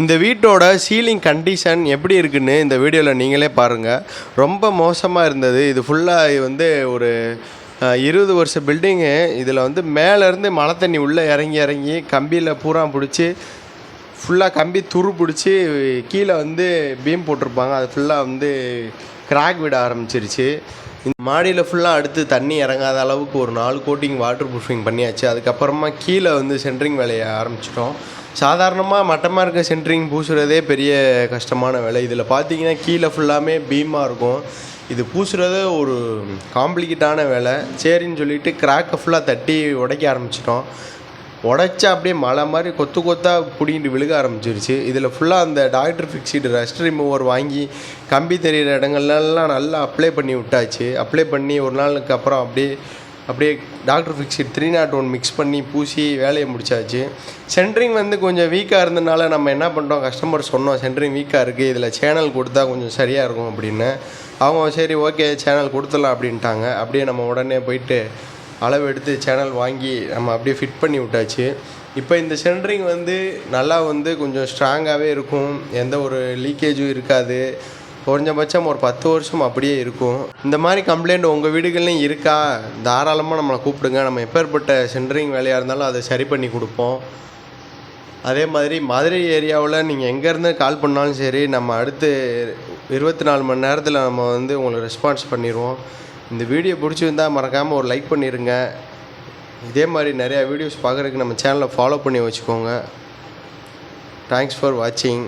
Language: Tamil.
இந்த வீட்டோட சீலிங் கண்டிஷன் எப்படி இருக்குன்னு இந்த வீடியோவில் நீங்களே பாருங்கள். ரொம்ப மோசமாக இருந்தது. இது ஃபுல்லாக வந்து ஒரு 20 வருஷ பில்டிங்கு. இதில் வந்து மேலேருந்து மழை தண்ணி உள்ளே இறங்கி கம்பியில் பூரா பிடிச்சி ஃபுல்லாக கம்பி துரு பிடிச்சி கீழே வந்து பீம் போட்டிருப்பாங்க. அது ஃபுல்லாக வந்து கிராக் விட ஆரம்பிச்சிருச்சு. இந்த மாடியில் ஃபுல்லாக அடுத்து தண்ணி இறங்காத அளவுக்கு ஒரு 4 கோட்டிங் வாட்டர் ப்ரூஃபிங் பண்ணியாச்சு. அதுக்கப்புறமா கீழே வந்து சென்ட்ரிங் வேலையை ஆரம்பிச்சிட்டோம். சாதாரணமாக மட்டமாக இருக்க சென்ட்ரிங் பூசுகிறதே பெரிய கஷ்டமான வேலை. இதில் பார்த்தீங்கன்னா கீழே ஃபுல்லாமே பீமாக இருக்கும். இது பூசுகிறதே ஒரு காம்ப்ளிகேட்டான வேலை. சரின்னு சொல்லிவிட்டு கிராக்கை ஃபுல்லாக தட்டி உடைக்க ஆரம்பிச்சிட்டோம். உடைச்சா அப்படியே மழை மாதிரி கொத்தாக பிடிங்கிட்டு விழுக ஆரம்பிச்சிருச்சு. இதில் ஃபுல்லாக அந்த டாக்டர் ஃபிக்ஸிடு ரஸ்ட் ரிமூவர் வாங்கி கம்பி தெரிகிற இடங்கள்லாம் நல்லா அப்ளை பண்ணி விட்டாச்சு. அப்ளை பண்ணி ஒரு நாளுக்கு அப்புறம் அப்படியே டாக்டர் ஃபிக்ஸிட் 301 மிக்ஸ் பண்ணி பூசி வேலையை முடிச்சாச்சு. சென்ட்ரிங் வந்து கொஞ்சம் வீக்காக இருந்ததுனால நம்ம என்ன பண்ணிட்டோம், கஸ்டமர் சொன்னோம் சென்ட்ரிங் வீக்காக இருக்குது, இதில் சேனல் கொடுத்தா கொஞ்சம் சரியாக இருக்கும் அப்படின்னு. அவங்க சரி ஓகே சேனல் கொடுத்துடலாம் அப்படின்ட்டாங்க. அப்படியே நம்ம உடனே போயிட்டு அளவு எடுத்து சேனல் வாங்கி நம்ம அப்படியே ஃபிட் பண்ணி விட்டாச்சு. இப்போ இந்த சென்ட்ரிங் வந்து நல்லா வந்து கொஞ்சம் ஸ்ட்ராங்காகவே இருக்கும். எந்த ஒரு லீக்கேஜும் இருக்காது. குறைஞ்சபட்சம் ஒரு 10 வருஷம் அப்படியே இருக்கும். இந்த மாதிரி கம்ப்ளைண்ட் உங்கள் வீடுகள்லையும் இருக்கா, தாராளமாக நம்மளை கூப்பிடுங்க. நம்ம எப்பேற்பட்ட சென்ட்ரிங் வேலையாக இருந்தாலும் அதை சரி பண்ணி கொடுப்போம். அதே மாதிரி மதுரை ஏரியாவில் நீங்கள் எங்கேருந்து கால் பண்ணாலும் சரி, நம்ம அடுத்து 24 மணி நேரத்தில் நம்ம வந்து உங்களுக்கு ரெஸ்பான்ஸ் பண்ணிடுவோம். இந்த வீடியோ பிடிச்சிருந்தால் மறக்காமல் ஒரு லைக் பண்ணிடுங்க. இதே மாதிரி நிறையா வீடியோஸ் பார்க்குறதுக்கு நம்ம சேனலை ஃபாலோ பண்ணி வச்சுக்கோங்க. தேங்க்ஸ் ஃபார் வாட்சிங்.